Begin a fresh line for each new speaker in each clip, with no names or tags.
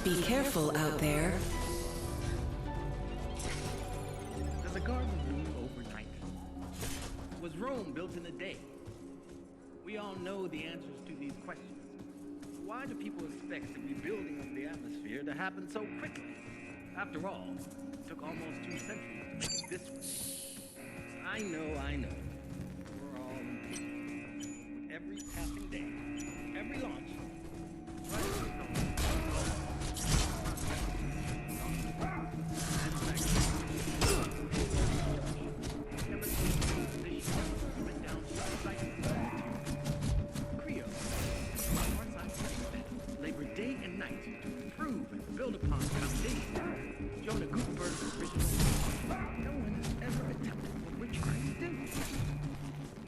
Be careful out there.
Does a garden bloom overnight? Was Rome built in a day? We all know the answers to these questions. Why do people expect the rebuilding of the atmosphere to happen so quickly? After all, it took almost 2 centuries to make it this way. I know. We're all impatient. With every passing day, every launch, labored day and night to improve and build upon the foundation. Jonah Gutenberg's original. No one has ever attempted what we're trying to do.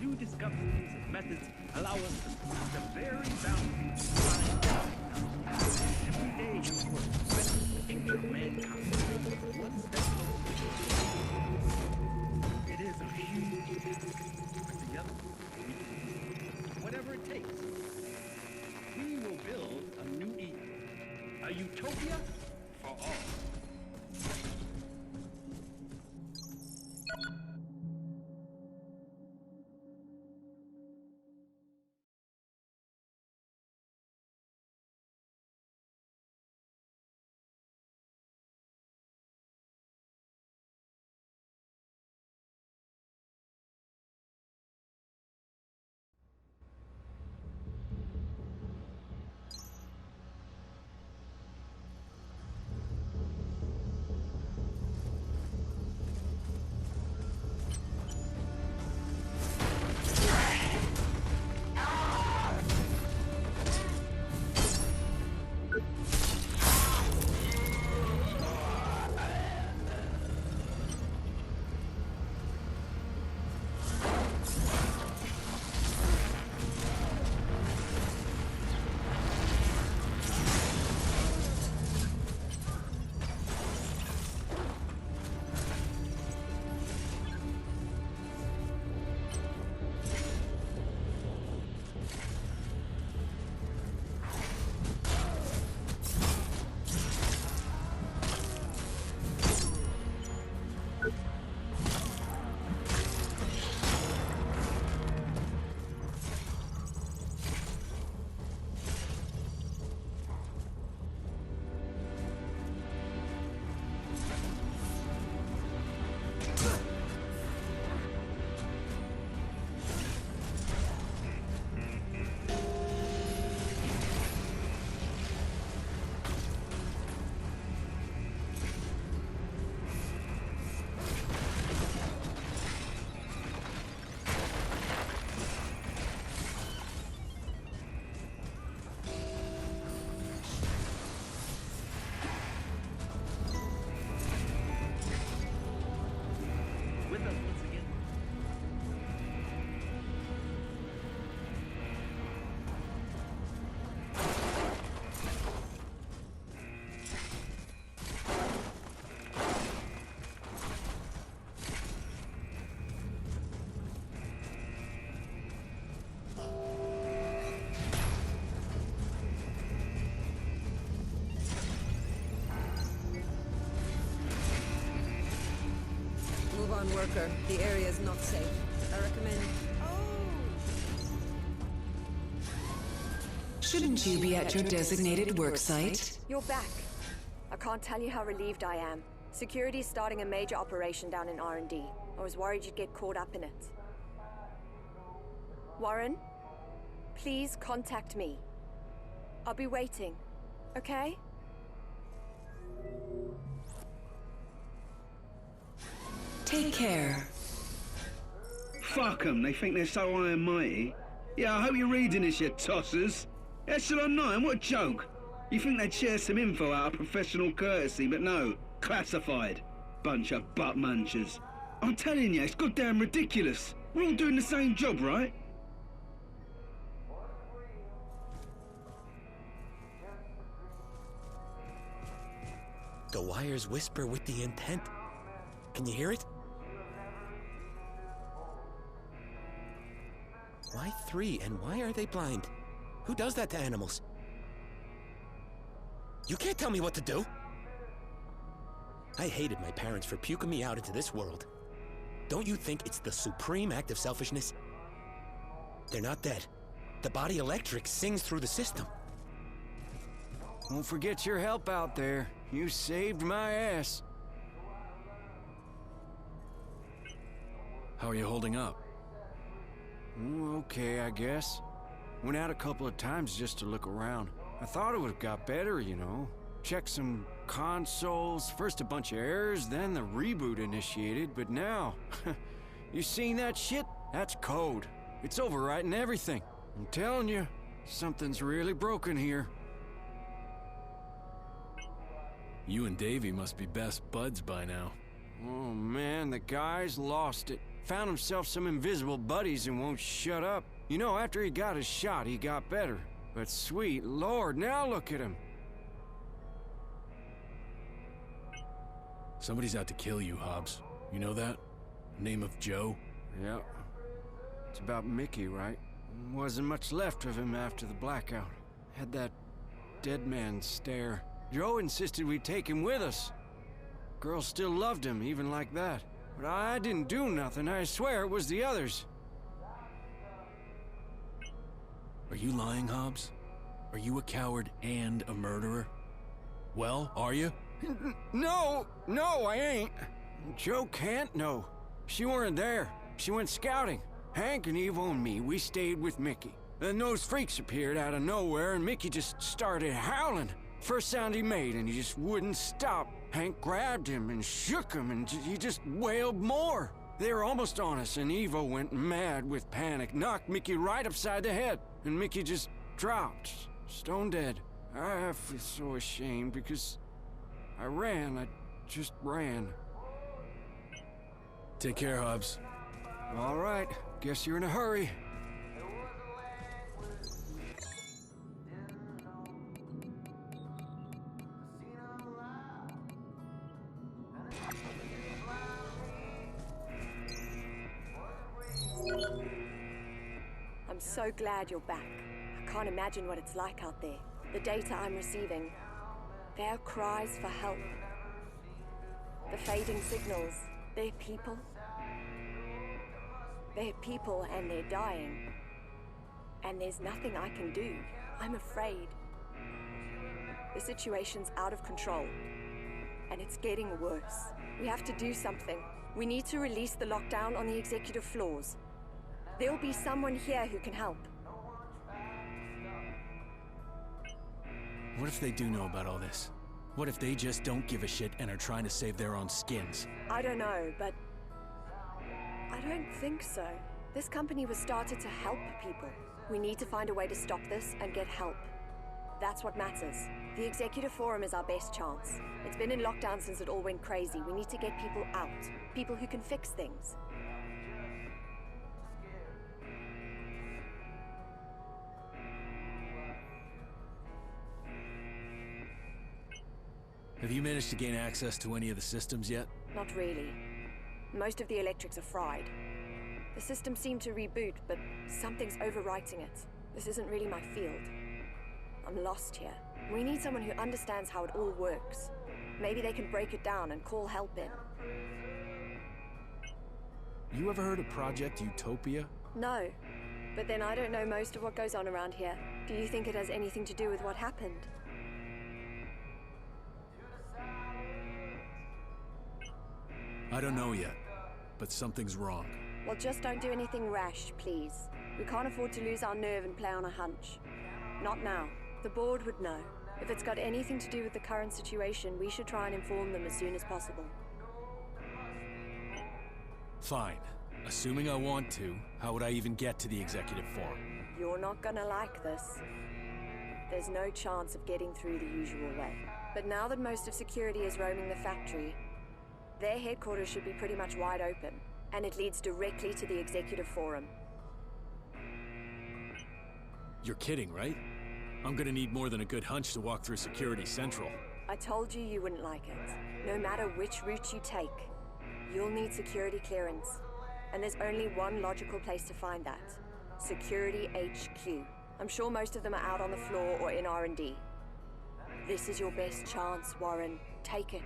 New discoveries and methods allow us to push the very boundaries of science. Every day we work to better the future of mankind. One step closer. It is a huge task, but together, whatever it takes, we will build a new Eden, a utopia for all.
Worker, the area is not safe. I recommend...
Shouldn't you be at your designated work site?
You're back. I can't tell you how relieved I am. Security's starting a major operation down in R&D. I was worried you'd get caught up in it. Warren, please contact me. I'll be waiting, okay?
Take care.
Fuck 'em, they think they're so high and mighty. Yeah, I hope you're reading this, you tossers. Echelon 9, what a joke. You think they'd share some info out of professional courtesy, but no, classified. Bunch of butt munchers. I'm telling you, it's goddamn ridiculous. We're all doing the same job, right?
The wires whisper with the intent. Can you hear it? Why 3, and why are they blind? Who does that to animals? You can't tell me what to do! I hated my parents for puking me out into this world. Don't you think it's the supreme act of selfishness? They're not dead. The body electric sings through the system.
Won't forget your help out there. You saved my ass.
How are you holding up?
Okay, I guess. Went out a couple of times just to look around. I thought it would've got better, you know. Checked some consoles, first a bunch of errors, then the reboot initiated, but now... You seen that shit? That's code. It's overwriting everything. I'm telling you, something's really broken here.
You and Davey must be best buds by now.
Oh man, the guy's lost it. Found himself some invisible buddies and won't shut up. You know, after he got his shot, he got better. But sweet Lord, now look at him.
Somebody's out to kill you, Hobbs. You know that? Name of Joe?
Yeah. It's about Mickey, right? Wasn't much left of him after the blackout. Had that dead man stare. Joe insisted we take him with us. Girl still loved him, even like that. But I didn't do nothing. I swear it was the others.
Are you lying, Hobbs? Are you a coward and a murderer? Well, are you?
No, I ain't. Joe can't know. She weren't there. She went scouting. Hank and Evo and me, we stayed with Mickey. Then those freaks appeared out of nowhere and Mickey just started howling. First sound he made and he just wouldn't stop. Hank grabbed him and shook him and he just wailed more. They were almost on us and Evo went mad with panic, knocked Mickey right upside the head, and Mickey just dropped, stone dead. I feel so ashamed because I just ran.
Take care, Hobbs.
All right, guess you're in a hurry.
I'm so glad you're back. I can't imagine what it's like out there. The data I'm receiving, their cries for help. The fading signals, they're people. They're people and they're dying. And there's nothing I can do. I'm afraid. The situation's out of control. And it's getting worse. We have to do something. We need to release the lockdown on the executive floors. There'll be someone here who can help.
What if they do know about all this? What if they just don't give a shit and are trying to save their own skins?
I don't know, but I don't think so. This company was started to help people. We need to find a way to stop this and get help. That's what matters. The Executive Forum is our best chance. It's been in lockdown since it all went crazy. We need to get people out. People who can fix things.
Have you managed to gain access to any of the systems yet?
Not really. Most of the electrics are fried. The systems seem to reboot, but something's overwriting it. This isn't really my field. I'm lost here. We need someone who understands how it all works. Maybe they can break it down and call help in.
You ever heard of Project Utopia?
No. But then I don't know most of what goes on around here. Do you think it has anything to do with what happened?
I don't know yet, but something's wrong.
Well, just don't do anything rash, please. We can't afford to lose our nerve and play on a hunch. Not now. The board would know. If it's got anything to do with the current situation, we should try and inform them as soon as possible.
Fine. Assuming I want to, how would I even get to the Executive Forum?
You're not gonna like this. There's no chance of getting through the usual way. But now that most of security is roaming the factory, their headquarters should be pretty much wide open, and it leads directly to the Executive Forum.
You're kidding, right? I'm gonna need more than a good hunch to walk through Security Central.
I told you you wouldn't like it. No matter which route you take, you'll need security clearance. And there's only one logical place to find that. Security HQ. I'm sure most of them are out on the floor or in R&D. This is your best chance, Warren. Take it.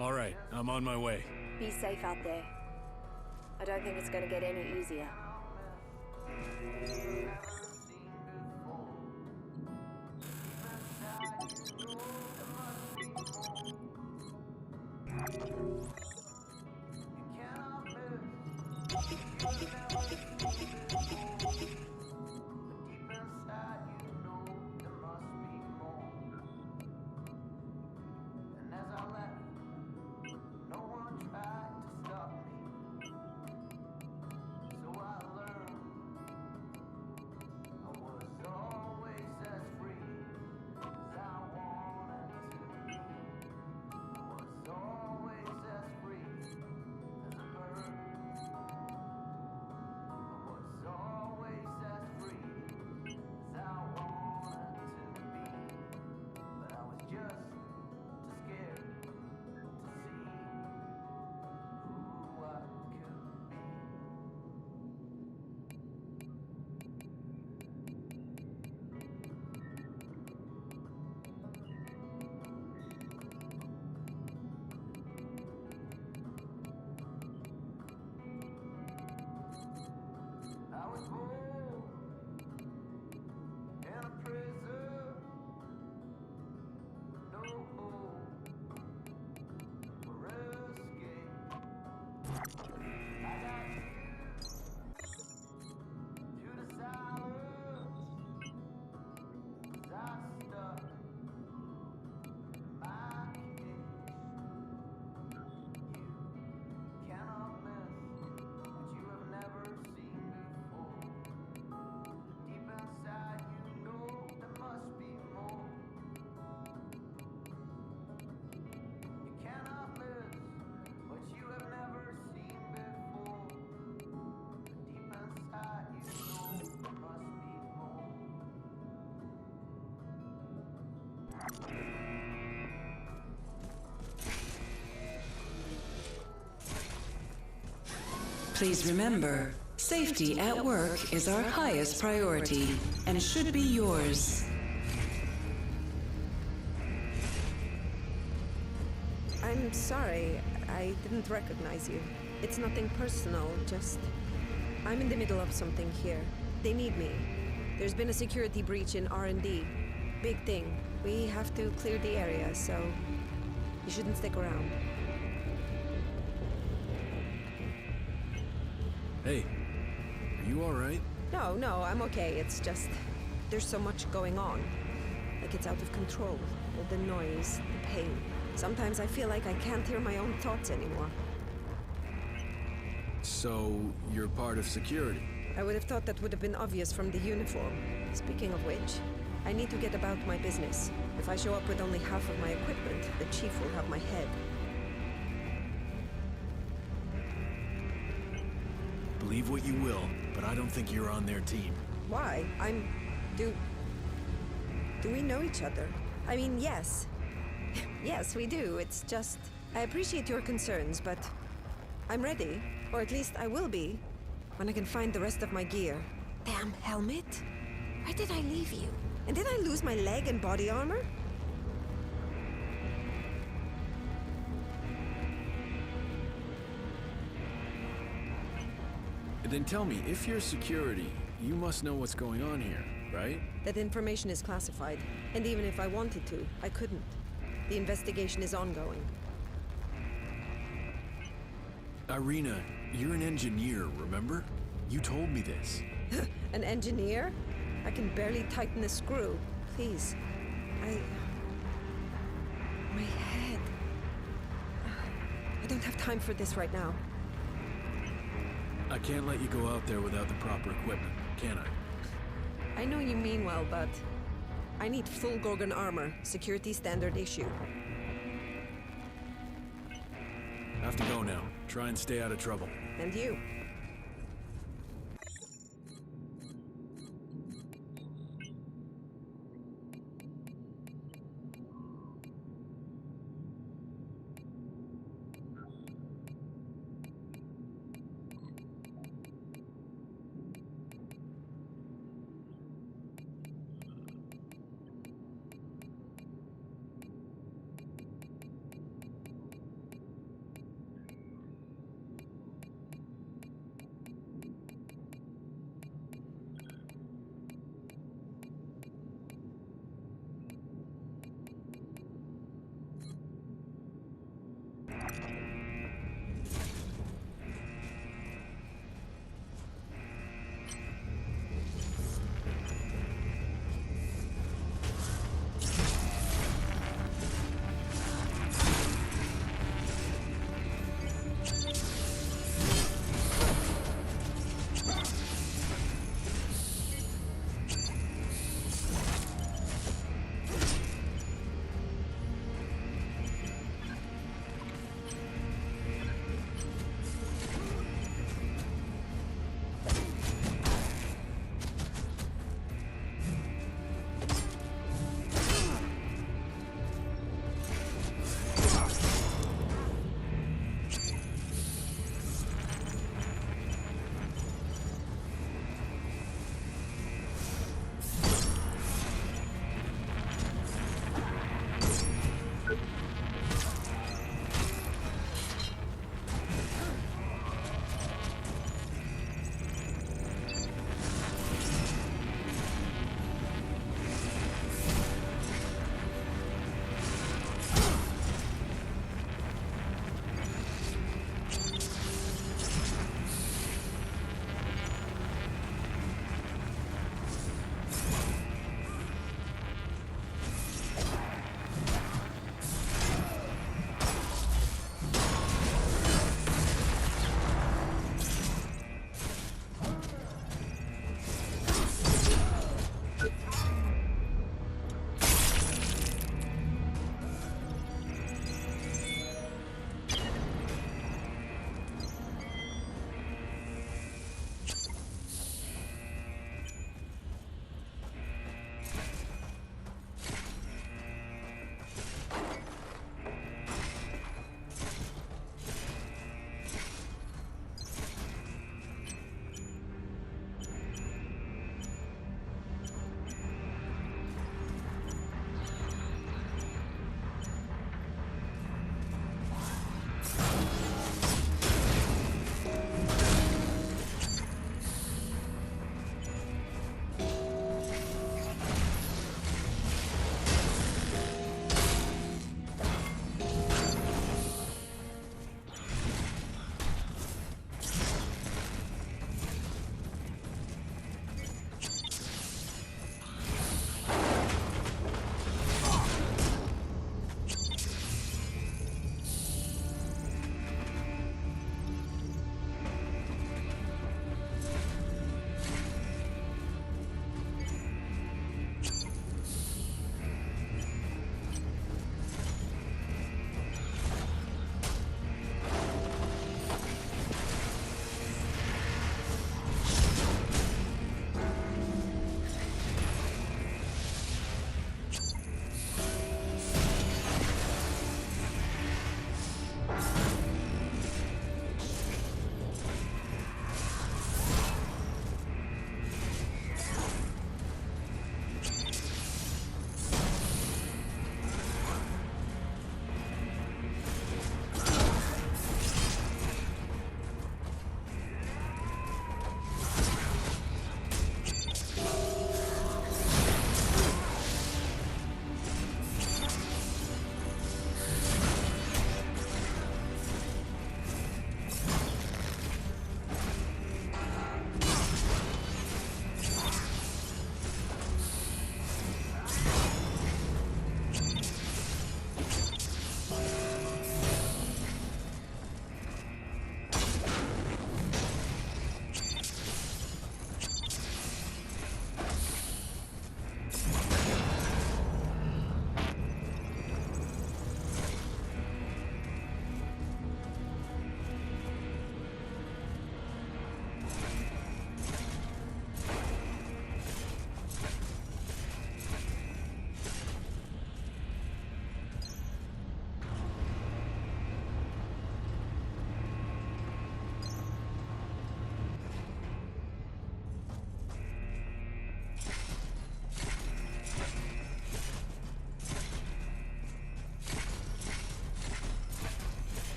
All right, I'm on my way.
Be safe out there. I don't think it's gonna get any easier.
Please remember, safety at work is our highest priority and should be yours.
I'm sorry. I didn't recognize you. It's nothing personal, just... I'm in the middle of something here. They need me. There's been a security breach in R&D. Big thing. We have to clear the area, so... you shouldn't stick around.
Hey, are you alright?
No, I'm okay. It's just... there's so much going on. Like it's out of control. The noise, the pain. Sometimes I feel like I can't hear my own thoughts anymore.
So, you're part of security?
I would have thought that would have been obvious from the uniform. Speaking of which, I need to get about my business. If I show up with only half of my equipment, the chief will have my head.
Believe what you will, but I don't think you're on their team.
Why? Do we know each other? I mean, yes. Yes, we do. It's just... I appreciate your concerns, but... I'm ready. Or at least I will be. When I can find the rest of my gear. Damn helmet! Where did I leave you? And did I lose my leg and body armor?
Then tell me, if you're security, you must know what's going on here, right?
That information is classified. And even if I wanted to, I couldn't. The investigation is ongoing.
Irina, you're an engineer, remember? You told me this.
An engineer? I can barely tighten a screw. Please. My head. I don't have time for this right now.
I can't let you go out there without the proper equipment, can I?
I know you mean well, but... I need full Gorgon armor. Security standard issue.
I have to go now. Try and stay out of trouble.
And you.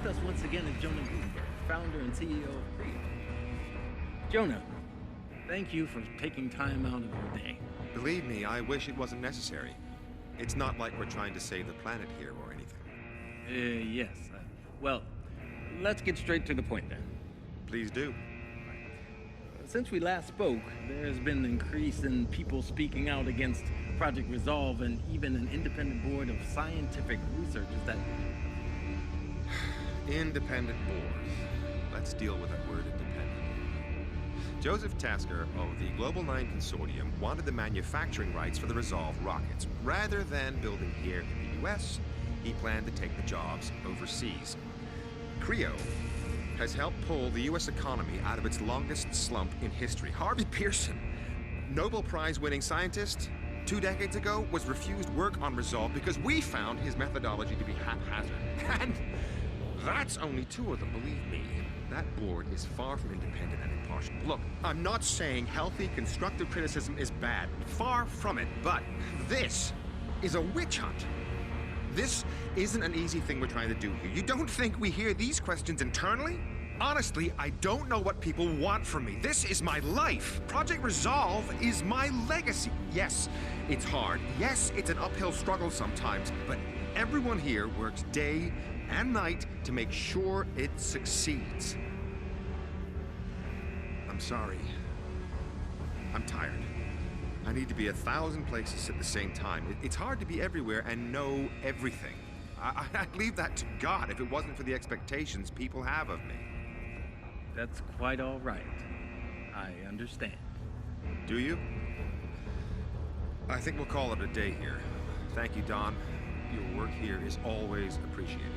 With us once again is Jonah Gutenberg, founder and CEO of Creo. Jonah, thank you for taking time out of your day.
Believe me, I wish it wasn't necessary. It's not like we're trying to save the planet here or anything.
Yes. Well, let's get straight to the point then.
Please do.
Since we last spoke, there's been an increase in people speaking out against Project Resolve and even an independent board of scientific researchers that...
Independent board. Let's deal with that word, independent. Joseph Tasker of the Global 9 Consortium wanted the manufacturing rights for the Resolve rockets. Rather than building here in the US, he planned to take the jobs overseas. Creo has helped pull the US economy out of its longest slump in history. Harvey Pearson, Nobel Prize-winning scientist, 2 decades ago, was refused work on Resolve because we found his methodology to be haphazard. And that's only 2 of them, believe me. That board is far from independent and impartial. Look, I'm not saying healthy, constructive criticism is bad. Far from it. But this is a witch hunt. This isn't an easy thing we're trying to do here. You don't think we hear these questions internally? Honestly, I don't know what people want from me. This is my life. Project Resolve is my legacy. Yes, it's hard. Yes, it's an uphill struggle sometimes. But everyone here works day and night to make sure it succeeds. I'm sorry. I'm tired. I need to be 1,000 places at the same time. It's hard to be everywhere and know everything. I'd leave that to God if it wasn't for the expectations people have of me.
That's quite all right. I understand.
Do you? I think we'll call it a day here. Thank you, Don. Your work here is always appreciated.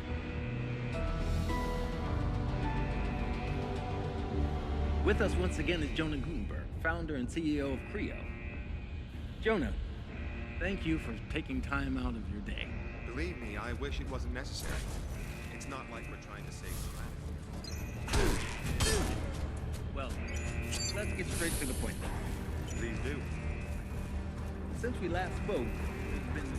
With us once again is Jonah Gutenberg, founder and CEO of Creo. Jonah, thank you for taking time out of your day.
Believe me, I wish it wasn't necessary. It's not like we're trying to save the planet.
Well, let's get straight to the point then.
Please do.
Since we last spoke, there's been...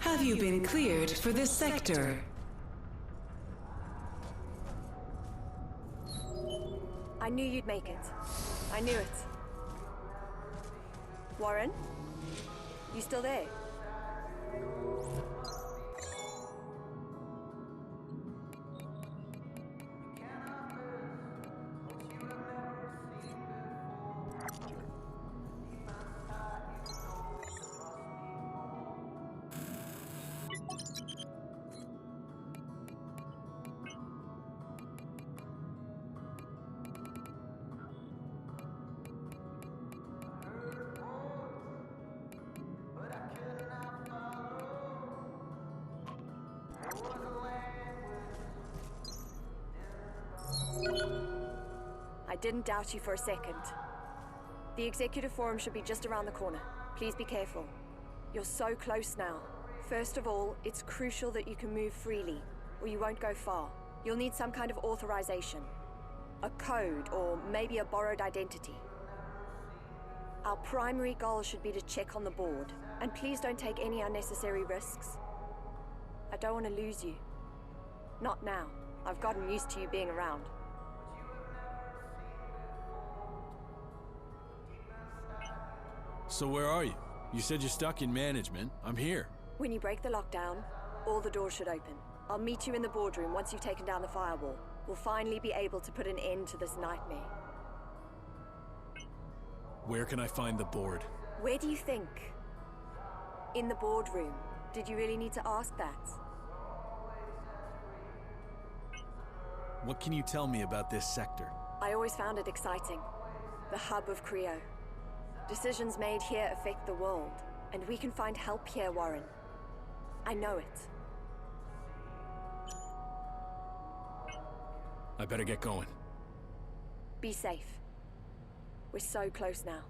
Have you been cleared for this sector?
I knew you'd make it. I knew it. Warren? You still there? I didn't doubt you for a second. The executive forum should be just around the corner. Please be careful. You're so close now. First of all, it's crucial that you can move freely, or you won't go far. You'll need some kind of authorization. A code, or maybe a borrowed identity. Our primary goal should be to check on the board. And please don't take any unnecessary risks. I don't want to lose you. Not now. I've gotten used to you being around.
So where are you? You said you're stuck in management. I'm here.
When you break the lockdown, all the doors should open. I'll meet you in the boardroom once you've taken down the firewall. We'll finally be able to put an end to this nightmare.
Where can I find the board?
Where do you think? In the boardroom. Did you really need to ask that?
What can you tell me about this sector?
I always found it exciting. The hub of Creo. Decisions made here affect the world, and we can find help here, Warren. I know it.
I better get going.
Be safe. We're so close now.